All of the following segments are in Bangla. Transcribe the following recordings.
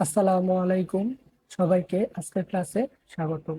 আসসালামু আলাইকুম, সবাইকে আজকের ক্লাসে স্বাগতম।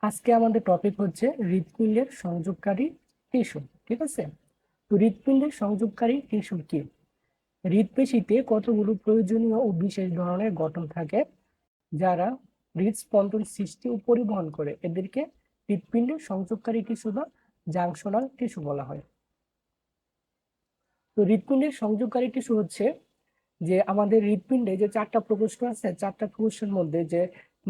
আজকে আমাদের টপিক হচ্ছে হৃৎপিণ্ডের সংযোগকারী টিস্যু। ঠিক আছে, তো হৃৎপিণ্ডের সংযোগকারী টিস্যু কি? হৃৎপেশিতে কতগুলো প্রয়োজনীয় ও বিশেষ ধরনের গঠন থাকে যারা হৃদস্পন্দন সৃষ্টি ও পরিবহন করে, এদেরকে হৃৎপিণ্ডের সংযোগকারী টিস্যু বা জাংশনাল টিস্যু বলা হয়। তো হৃৎপিণ্ডের সংযোগকারী টিস্যু হচ্ছে যে আমাদের হৃৎপিণ্ডে যে চারটা প্রকোষ্ঠ আছে, চারটা প্রকোষ্ঠের মধ্যে যে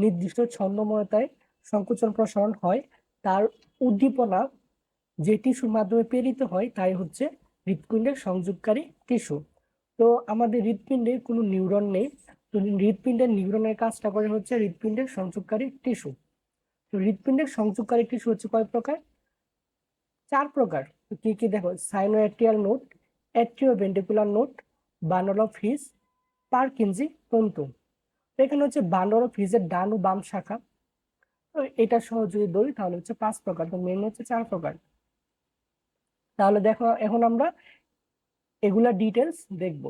নির্দিষ্ট ছন্দময়তায় সংকোচন প্রসারণ হয়, তার উদ্দীপনা যে টিস্যুর মাধ্যমে প্রেরিত হয় তাই হচ্ছে হৃৎপিণ্ডের সংযোগকারী টিস্যু। তো আমাদের হৃৎপিণ্ডে কোনো নিউরন নেই, তো হৃৎপিণ্ডের নিউরনের কাজটা করে হচ্ছে হৃৎপিণ্ডের সংযোগকারী টিস্যু। তো হৃৎপিণ্ডের সংযোগকারী টিস্যু হচ্ছে কয় প্রকার? চার প্রকার। কি কি দেখো, sinoatrial node, atrioventricular node, bundle of His, Purkinje তন্তু। এখানে হচ্ছে বান্ডল অফ হিসের ডান ও বাম শাখা, এটা সহ যদি ধরি তাহলে হচ্ছে 5 প্রকার, তো মেন হচ্ছে 4 প্রকার। তাহলে দেখো এখন আমরা এগুলা ডিটেলস দেখব।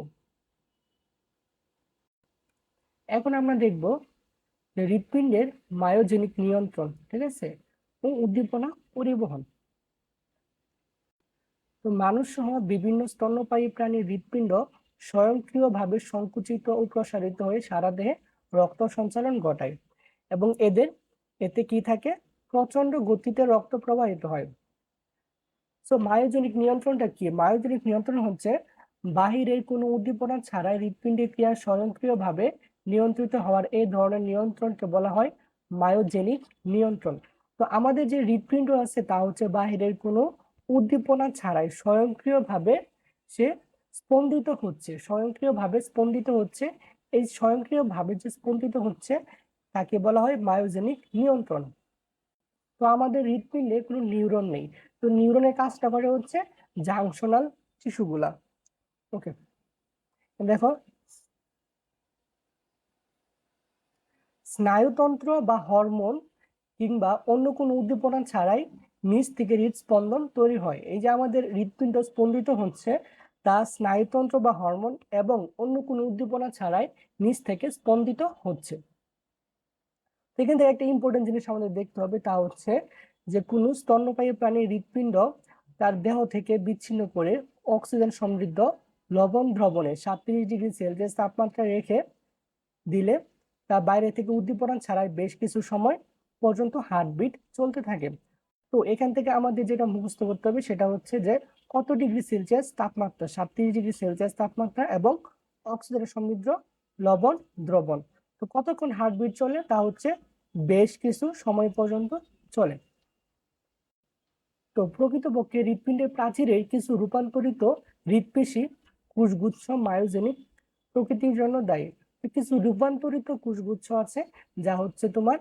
এখন আমরা দেখব যে হৃৎপিণ্ডের মায়োজেনিক নিয়ন্ত্রণ, ঠিক আছে, ও উদ্দীপনা পরিবহন। তো মানুষ সহ বিভিন্ন স্তন্যপায়ী প্রাণীর হৃৎপিণ্ড স্বয়ংক্রিয়ভাবে সংকুচিত ও প্রসারিত হয়ে সারা দেহে রক্ত সঞ্চালন ঘটায় এবং এতে কি থাকে, প্রচন্ড গতিতে রক্ত প্রবাহিত হয়। সো মায়োজেনিক নিয়ন্ত্রণটা কি? মায়োজেনিক নিয়ন্ত্রণ হচ্ছে বাহিরের কোনো উদ্দীপনা ছাড়াই হৃৎপিণ্ডের ক্রিয়া স্বয়ংক্রিয়ভাবে নিয়ন্ত্রিত হওয়ার এই ধরনের নিয়ন্ত্রণকে বলা হয় মায়োজেনিক নিয়ন্ত্রণ। তো আমাদের যে হৃৎপিণ্ড আছে তা হচ্ছে বাহিরের কোনো উদ্দীপনা ছাড়াই স্বয়ংক্রিয়ভাবে সে স্পন্দিত হচ্ছে। এই স্বয়ংক্রিয়ভাবে যে স্পন্দিত হচ্ছে তাকে বলা হয় মায়োজেনিক নিয়ন্ত্রণ। তো আমাদের হৃৎপিণ্ডে কোনো নিউরন নেই, তো নিউরনের কাজটা করে হচ্ছে জাংশনাল টিস্যুগুলা। ওকে, দেখো, স্নায়ুতন্ত্র বা হরমোন কিংবা অন্য কোনো উদ্দীপনা ছাড়াই নিচ থেকে হৃদস্পন্দন তৈরি হয়। এই যে আমাদের হৃৎপিণ্ড স্পন্দিত হচ্ছে তা স্নায়ুতন্ত্র বা হরমোন এবং অন্য কোনো উদ্দীপনা ছাড়াই নিচ থেকে স্পন্দিত হচ্ছে। এখান থেকে একটা ইম্পর্টেন্ট জিনিস আমাদের দেখতে হবে, তা হচ্ছে যে কোনো স্তন্যপায়ী প্রাণীর হৃৎপিণ্ড তার দেহ থেকে বিচ্ছিন্ন করে অক্সিজেন সমৃদ্ধ লবণ দ্রবণে 37°C তাপমাত্রা রেখে দিলে তা বাইরে থেকে উদ্দীপনা ছাড়াই বেশ কিছু সময় পর্যন্ত হার্টবিট চলতে থাকে। তো এখান থেকে আমাদের যেটা মুখস্থ করতে হবে সেটা হচ্ছে যে কত ডিগ্রি সেলসিয়াস তাপমাত্রা, 37°C তাপমাত্রা এবং অক্সিজেন সমৃদ্ধ লবণ দ্রবণ। তো কতক্ষণ হার্টবিট চলে, তা হচ্ছে বেশ কিছু সময় পর্যন্ত চলে। তো প্রকৃতপক্ষে হৃৎপিণ্ডের প্রাচীরে কিছু রূপান্তরিত হৃৎপেশি কোষগুচ্ছ মায়োজেনিক প্রকৃতির জন্য দায়ী। কিছু রূপান্তরিত কোষগুচ্ছ আছে যা হচ্ছে তোমার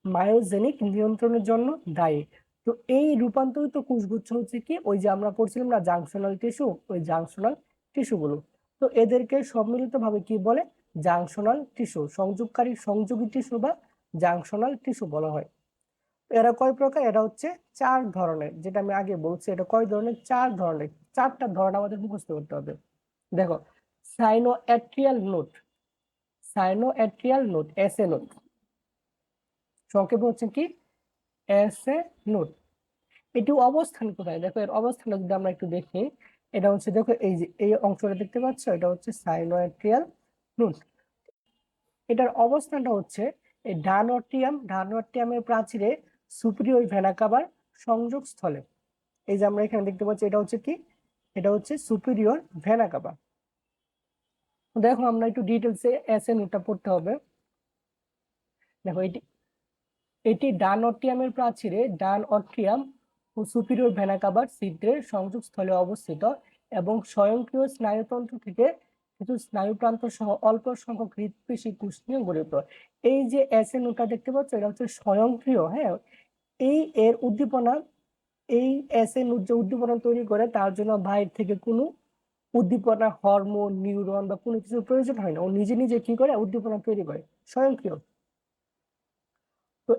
মায়োজেনিক নিয়ন্ত্রণের জন্য দায়ী। তো এই রূপান্তরিত কোষগুচ্ছ হচ্ছে কি, ওই যে আমরা পড়ছিলাম না জাংশনাল টিস্যু, ওই জাংশনাল টিস্যুগুলো। তো এদেরকে সম্মিলিতভাবে কি বলে, জাংশনাল টিস্যু, সংযোগী টিস্যু বা জাংশনাল টিস্যু বলা হয়। এরা কয় প্রকার? এরা হচ্ছে 4 ধরনের, যেটা আমি আগে বলছি। এটা কয় ধরনের? 4 ধরনের। 4টা ধরন আমাদের মুখস্থ করতে হবে। দেখো, সাইনোএট্রিয়াল নোড, এসএ নোড, সংক্ষেপে হচ্ছে কি এসএ নোড। এটি অবস্থান কোথায়? দেখো এর অবস্থানটা যদি আমরা একটু দেখি, এটা হচ্ছে, দেখো এই যে এই অংশটা দেখতে পাচ্ছ, এটা হচ্ছে সাইনোএট্রিয়াল নোড। এটার অবস্থানটা হচ্ছে এই ডানঅর্টিয়ামের প্রাচীরে সুপিরিয়র ভেনা কাভার সংযোগ স্থলে। এই যে আমরা এখানে দেখতে পাচ্ছি, এটা হচ্ছে কি, এটা হচ্ছে সুপিরিয়র ভেনা কাভা। দেখো আমরা একটু ডিটেলসে এসএ নোডটা পড়তে হবে। দেখো এটি এটি ডান অট্রিয়ামের প্রাচীরে ডান অট্রিয়াম ও সুপিরিয়র ভেনা কাভার ছিদ্রের সংযোগস্থলে অবস্থিত এবং স্বয়ংক্রিয় স্নায়ুতন্ত্র থেকে কিছু স্নায়ুপ্রান্ত সহ অল্প সংখ্যক হৃৎপেশি কোষ নিয়ে গঠিত। এই যে এসএ নোডটা দেখতে পাচ্ছ, এটা হচ্ছে স্বয়ংক্রিয়। হ্যাঁ, এর উদ্দীপনা, এই এসএ নোড যে উদ্দীপনা তৈরি করে তার জন্য বাইরে থেকে কোনো উদ্দীপনা, হরমোন, নিউরন বা কোনো কিছুর প্রয়োজন হয় না। ও নিজে নিজে কি করে, উদ্দীপনা তৈরি করে, স্বয়ংক্রিয়। তো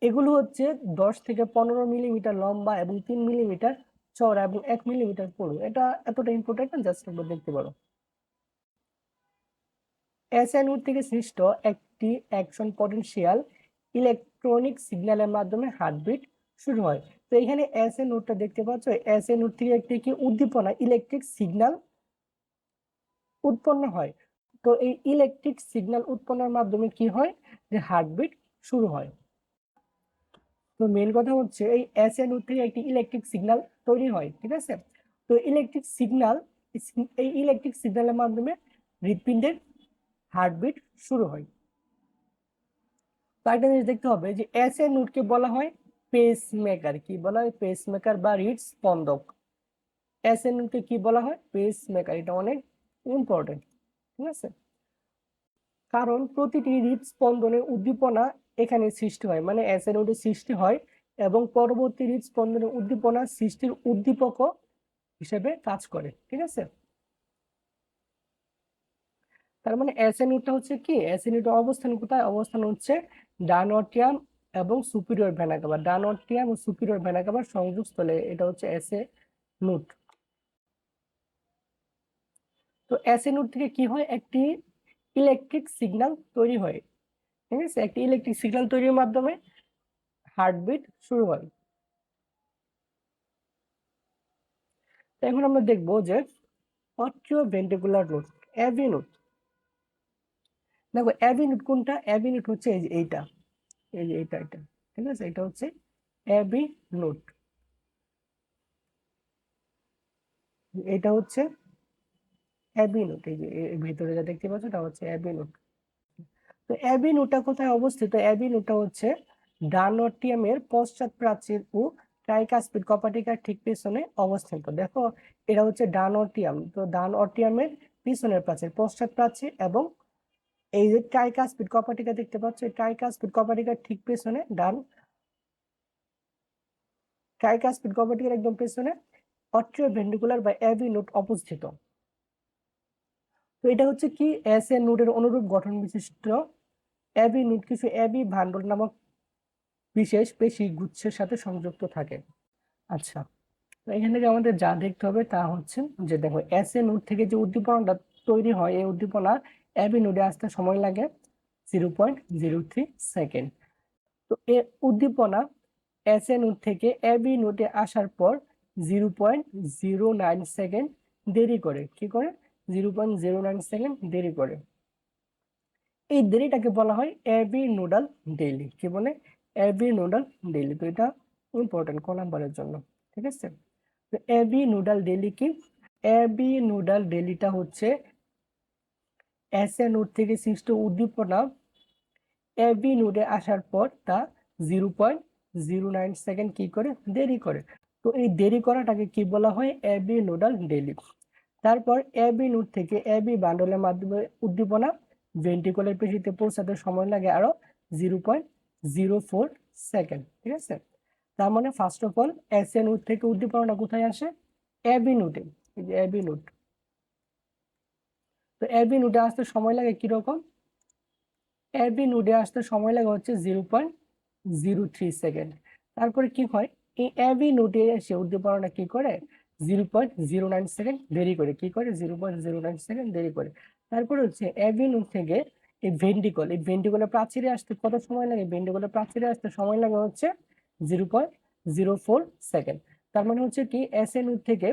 এগুলো হচ্ছে 10 থেকে 15 মিলিমিটার লম্বা এবং 3 মিলিমিটার চওড়া এবং 1 মিলিমিটার পুরু। এটা এতটা ইম্পর্টেন্ট না, জাস্ট একবার দেখতে পারো। এসএ নোড থেকে সৃষ্ট একটি অ্যাকশন পটেনশিয়াল ইলেকট্রনিক সিগন্যালের মাধ্যমে হার্টবিট শুরু হয়। তো এখানে এসএ নোডটা দেখতে পাচ্ছ, এসএ নোড থেকে একটি কি উদ্দীপনা ইলেকট্রিক সিগন্যাল উৎপন্ন হয়। তো এই ইলেকট্রিক সিগন্যাল উৎপন্নের মাধ্যমে কি হয়, যে হার্টবিট শুরু হয়। তো মেন কথা হচ্ছে এই এসএ নোড থেকে একটি ইলেকট্রিক সিগন্যাল তৈরি হয়, ঠিক আছে। তো ইলেকট্রিক সিগন্যাল, এই ইলেকট্রিক সিগন্যালের মাধ্যমে হৃৎপিণ্ডের হার্টবিট শুরু হয়। তো একটা জিনিস দেখতে হবে যে এসএ নোডকে বলা হয় পেস মেকার। কি বলা হয়? পেস মেকার বা হৃদস্পন্দক। এসএ নোডকে কি বলা হয়? Pace maker. এটা অনেক ইম্পর্টেন্ট, ঠিক আছে। কারণ প্রতিটি হৃদস্পন্দনের উদ্দীপনা এখানে সৃষ্টি হয়, মানে এসএ নোডে সৃষ্টি হয় এবং পরবর্তী হৃদস্পন্দনের উদ্দীপনা সৃষ্টির উদ্দীপক হিসেবে কাজ করে, ঠিক আছে। তার মানে এসএ নোডটা হচ্ছে কি, এসএ নোডের অবস্থান কোথায়? অবস্থান হচ্ছে ডান অট্রিয়াম এবং সুপিরিয়র ভেনা কাভা। ডান অট্রিয়াম ও সুপিরিয়র ভেনা কাভার সংযোগস্থলে এটা হচ্ছে এসএ নোড। তো এসএ নোড থেকে কি হয়, একটি ইলেকট্রিক সিগন্যাল তৈরি হয়, ঠিক আছে। একটি ইলেকট্রিক সিগন্যাল তৈরির মাধ্যমে হার্টবিট শুরু হয়। তো এখন আমরা দেখব যে অট্রিও ভেন্ট্রিকুলার নোড, এভি নোড। দেখো এভি নোড কোনটা? এভি নোড হচ্ছে এই যে এইটা, এই যে এটা, ঠিক আছে। এটা হচ্ছে এভি নোড, এটা হচ্ছে অ্যাবি নোড। এই যে ভিতরে যা দেখতে পাচ্ছ এটা হচ্ছে অ্যাবি নোড। তো অ্যাবি নোডটা কোথায় অবস্থিত? অ্যাবি নোডটা হচ্ছে ডান অট্রিয়ামের পশ্চাৎ প্রাচীর ও ট্রাইকাসপিড কপাটিকার ঠিক পেছনে অবস্থিত। দেখো এটা হচ্ছে ডান অট্রিয়াম। তো ডান অট্রিয়ামের পিছনের প্রাচীর, পশ্চাৎ প্রাচীর এবং এই যে ট্রাইকাসপিড কপাটিকা দেখতে পাচ্ছ, এই ট্রাইকাসপিড কপাটিকার ঠিক পেছনে, ডান ট্রাইকাসপিড কপাটিকার একদম পেছনে অট্রিও ভেন্ট্রিকুলার বা অ্যাবি নোড অবস্থিত। তো এটা হচ্ছে কি, এসএ নোডের অনুরূপ গঠন বিশিষ্ট অ্যাবি নোড কিছু অ্যাবি ভান্ডল নামক বিশেষ পেশি গুচ্ছের সাথে সংযুক্ত থাকে। আচ্ছা, তো এখান থেকে আমাদের যা দেখতে হবে তা হচ্ছে যে দেখো এসএ নোড থেকে যে উদ্দীপনাটা তৈরি হয়, এই উদ্দীপনা অ্যাবি নোডে আসতে সময় লাগে 0.03 সেকেন্ড। তো এই উদ্দীপনা এসএ নোড থেকে অ্যাবি নোডে আসার পর 0.09 সেকেন্ড দেরি করে। কি করে? 0.09 সেকেন্ড দেরি করে। এই দেরিটাকে বলা হয় অ্যাবি নোডাল ডেইলি। কি বলে? AV nodal delay. তো এটা ইম্পর্টেন্ট ক নাম্বারের জন্য, ঠিক আছে। তো অ্যাবি নোডাল ডেইলি কি? অ্যাবি নোডাল ডেইলিটা হচ্ছে এসএ নোড থেকে সৃষ্ট উদ্দীপনা অ্যাবি নোডে আসার পর তা 0.09 সেকেন্ড কি করে? দেরি করে। তো এই দেরি করাটাকে কি বলা হয়? AV nodal delay. তারপর অ্যাবি নোড থেকে অ্যাবি বান্ডলের মাধ্যমে উদ্দীপনা ভেন্ট্রিকুলার পেশিতে পৌঁছাতে সময় লাগে আরো 0.04 সেকেন্ড, ঠিক আছে। তার মানে first of all SA node থেকে উদ্দীপনাটা কোথায় আসে? অ্যাবি নোডে। এই যে অ্যাবি নোড। তো অ্যাবি নোডে আসতে সময় লাগে কিরকম? অ্যাবি নোডে আসতে সময় লাগে হচ্ছে 0.03 সেকেন্ড। তারপরে কি হয়, এই অ্যাবি নোডে এসে উদ্দীপনাটা কি করে? 0.09 সেকেন্ড দেরি করে। কি করে? 0.09 সেকেন্ড দেরি করে। তারপরে হচ্ছে অ্যাবি নোড থেকে এই ভেন্ট্রিকল, এই ভেন্ট্রিকলের প্রাচীরে আসতে কত সময় লাগে? ভেন্ট্রিকলের প্রাচীরে আসতে সময় লাগে হচ্ছে 0.04 সেকেন্ড। তার মানে হচ্ছে কি, এসএ নোড থেকে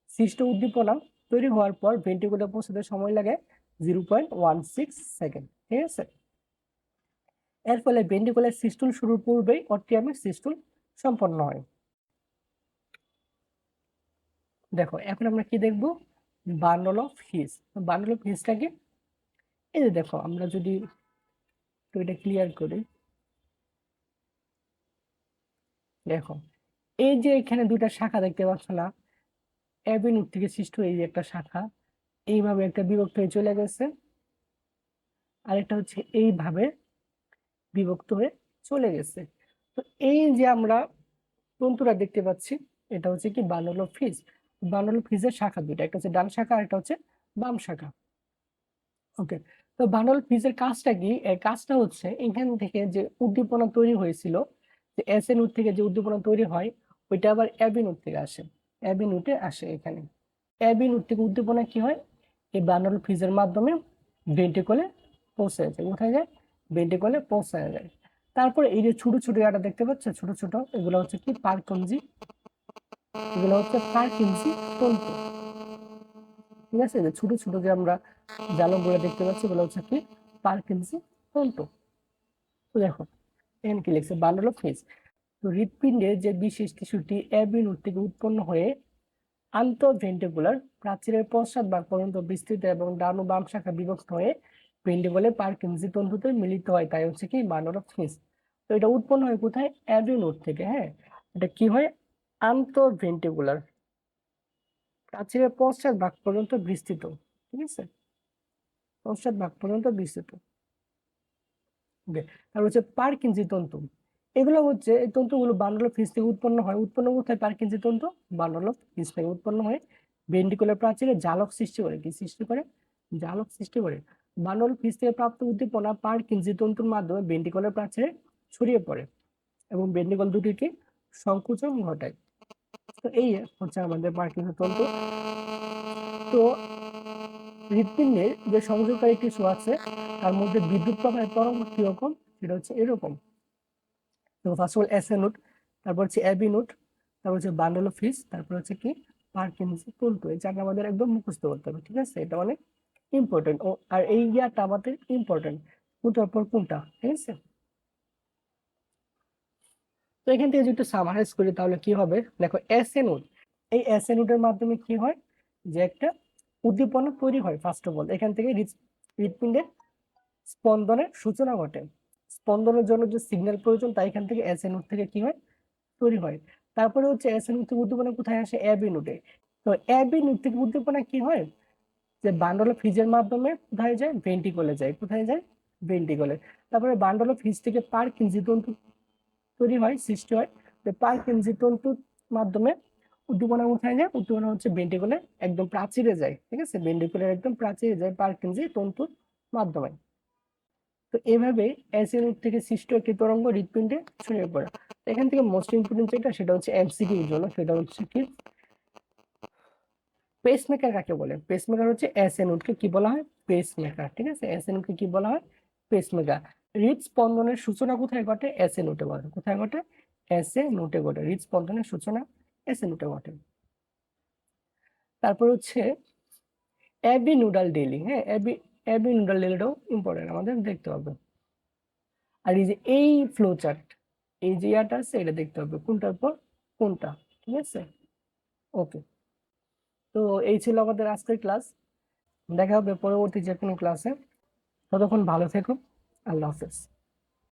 সৃষ্ট উদ্দীপনা তৈরি হওয়ার পর ভেন্ট্রিকলে পৌঁছাতে সময় লাগে 0.16 সেকেন্ড, ঠিক আছে। এর ফলে ভেন্ট্রিকুলার সিস্টুল শুরুর পূর্বেই অট্রিয়ামের সিস্টুল সম্পন্ন হয়। দেখো এখন আমরা কি দেখব? Bundle of His. Bundle of হিসটা কি? এই যে দেখো, আমরা যদি তো এটা ক্লিয়ার করি, দেখো এই যে এখানে দুইটা শাখা দেখতে পাচ্ছ না? অ্যাবি নোড থেকে সৃষ্ট এই যে একটা শাখা, এইভাবে একটা বিভক্ত হয়ে চলে গেছে, আর একটা হচ্ছে এইভাবে বিভক্ত হয়ে চলে গেছে। তো এই যে আমরা তন্তুরা দেখতে পাচ্ছি, এটা হচ্ছে কি bundle of His. Bundle of হিসের শাখা দুইটা, একটা হচ্ছে ডান শাখা আর একটা হচ্ছে বাম শাখা। ওকে, তো বান্ডল অফ হিসের কাজটা কি? এর কাজটা হচ্ছে এখান থেকে যে উদ্দীপনা তৈরি হয়েছিল, যে এসএ নোড থেকে যে উদ্দীপনা তৈরি হয়, ওইটা আবার অ্যাবি নোড থেকে আসে। এবি নোটে আসে এখানে। এবি নোট থেকে উদ্দীপনা কি হয়, এই বান্ডল ফিজের মাধ্যমে ভেন্ট্রিকলে পৌঁছে যায়। কোথায় যায়? ভেন্ট্রিকলে পৌঁছে যায়। তারপরে এই যে ছোট ছোট ইয়াটা দেখতে পাচ্ছ, ছোট ছোট, এগুলো হচ্ছে কি পারকিনজি, এগুলো হচ্ছে পারকিনজি তন্তু। ঠিক আছে, যে ছোট ছোট যে আমরা জালকগুলো দেখতে পাচ্ছি এগুলো হচ্ছে কি পারকিনজি তন্তু। তো দেখো এখানে কি লিখছে, বান্ডল অফ ফিজ। তো হৃৎপিণ্ডের যে বিশেষ টিস্যুটি এবি নোট থেকে উৎপন্ন হয়ে আন্তঃভেন্ট্রিকুলার প্রাচীরের পশ্চাৎ ভাগ পর্যন্ত বিস্তৃত এবং ডান ও বাম শাখা বিভক্ত হয়ে ভেন্ট্রিকলে পারকিনজি তন্তুতে মিলিত হয়, তাই হচ্ছে কি বান্ডল অফ ফিজ। তো এটা উৎপন্ন হয় কোথায়? এবি নোট থেকে। হ্যাঁ, এটা কি হয়? আন্তঃভেন্ট্রিকুলার প্রাচীরের পশ্চাৎ ভাগ পর্যন্ত বিস্তৃত। ঠিক আছে, পশ্চাৎ ভাগ পর্যন্ত বিস্তৃত। তারপর হচ্ছে পারকিনজি তন্তু। এগুলো হচ্ছে এই তন্তুগুলো বান্ডল অফ ফিজ থেকে উৎপন্ন হয়। উৎপন্ন কোথায়? পারকিনজি তন্তু বান্ডল অফ ফিজ থেকে উৎপন্ন হয় ভেন্ট্রিকুলার প্রাচীরে জালক সৃষ্টি করে। কি সৃষ্টি করে? জালক সৃষ্টি করে। বান্ডল অফ ফিজ থেকে প্রাপ্ত উদ্দীপনা পারকিনজি তন্তুর মাধ্যমে ভেন্ট্রিকুলার প্রাচীরে ছড়িয়ে পড়ে এবং ভেন্ট্রিকল দুটিকে সংকুচন ঘটায়। তো এই হচ্ছে আমাদের পারকিনজি তন্তু। তো হৃৎপিণ্ডের যে সংযোগকারী টিস্যু আছে তার মধ্যে বিদ্যুৎ প্রবাহের তরঙ্গ কিরকম, সেটা হচ্ছে এরকম। তো first of all SA note, তারপর হচ্ছে এবি নোট, তারপর হচ্ছে বান্ডল অফ ফিজ, তারপর হচ্ছে কি পারকিনসি তন্তু। এই চারটা আমাদের একদম মুখস্থ করতে হবে। ঠিক আছে, এটা অনেক ইম্পর্টেন্ট। ও আর এই ইয়ারটা আমাদের ইম্পর্টেন্ট, কোনটার পর কোনটা। ঠিক আছে, তো এখান থেকে যদি একটু সামারাইজ করি তাহলে কি হবে, দেখো এসএ নোট, এই এসএ নোটের মাধ্যমে কি হয় যে একটা উদ্দীপনা তৈরি হয়। ফার্স্ট অফ অল এখান থেকে হৃৎপিণ্ডের স্পন্দনের সূচনা ঘটে। স্পন্দনের জন্য যে সিগন্যাল প্রয়োজন তা এখান থেকে এসএ নোট থেকে কি হয়, তৈরি হয়। তারপরে হচ্ছে এসএ নোট থেকে উদ্দীপনা কোথায় আসে? এবি নোটে। তো এবি নোট থেকে উদ্দীপনা কি হয়, যে বান্ডল অফ ফিজের মাধ্যমে কোথায় যায়? ভেন্ট্রিকলে যায়। কোথায় যায়? ভেন্ট্রিকলে। তারপরে বান্ডল অফ ফিজ থেকে পারকিনজি তন্তু তৈরি হয়, সৃষ্টি হয়। তো পারকিনজি তন্তুর মাধ্যমে উদ্দীপনা কোথায় যায়? উদ্দীপনা হচ্ছে ভেন্ট্রিকলে একদম প্রাচীরে যায়। ঠিক আছে, ভেন্ট্রিকুলার একদম প্রাচীরে যায় পারকিনজি তন্তুর মাধ্যমে। তো এভাবে অ্যাসিড থেকে সৃষ্ট একটি তরঙ্গ হৃৎপিণ্ডে ছড়িয়ে পড়ে। এখান থেকে মোস্ট ইম্পর্টেন্ট যেটা, সেটা হচ্ছে এমসিকিউ এর জন্য, সেটা হচ্ছে কি পেসমেকার কাকে বলে? পেসমেকার হচ্ছে এসএ নোটকে কি বলা হয়? পেসমেকার। ঠিক আছে, এসএ নোটকে কি বলা হয়? পেসমেকার। হৃদস্পন্দনের সূচনা কোথায় ঘটে? এসএ নোটে ঘটে। কোথায় ঘটে? এসএ নোটে ঘটে। হৃদস্পন্দনের সূচনা এসএ নোটে ঘটে। তারপর হচ্ছে এবি নুডাল ডেলি। হ্যাঁ, এবি নুডাল ডেলিটাও ইম্পর্টেন্ট, আমাদের দেখতে হবে। আর এই যে এই ফ্লো চার্ট, এই যে ইয়াটা আছে এটা দেখতে হবে কোনটার পর কোনটা। ঠিক আছে, ওকে। তো এই ছিল আমাদের আজকের ক্লাস। দেখা হবে পরবর্তী যে কোনো ক্লাসে। ততক্ষণ ভালো থেকো। আল্লাহ হাফেজ।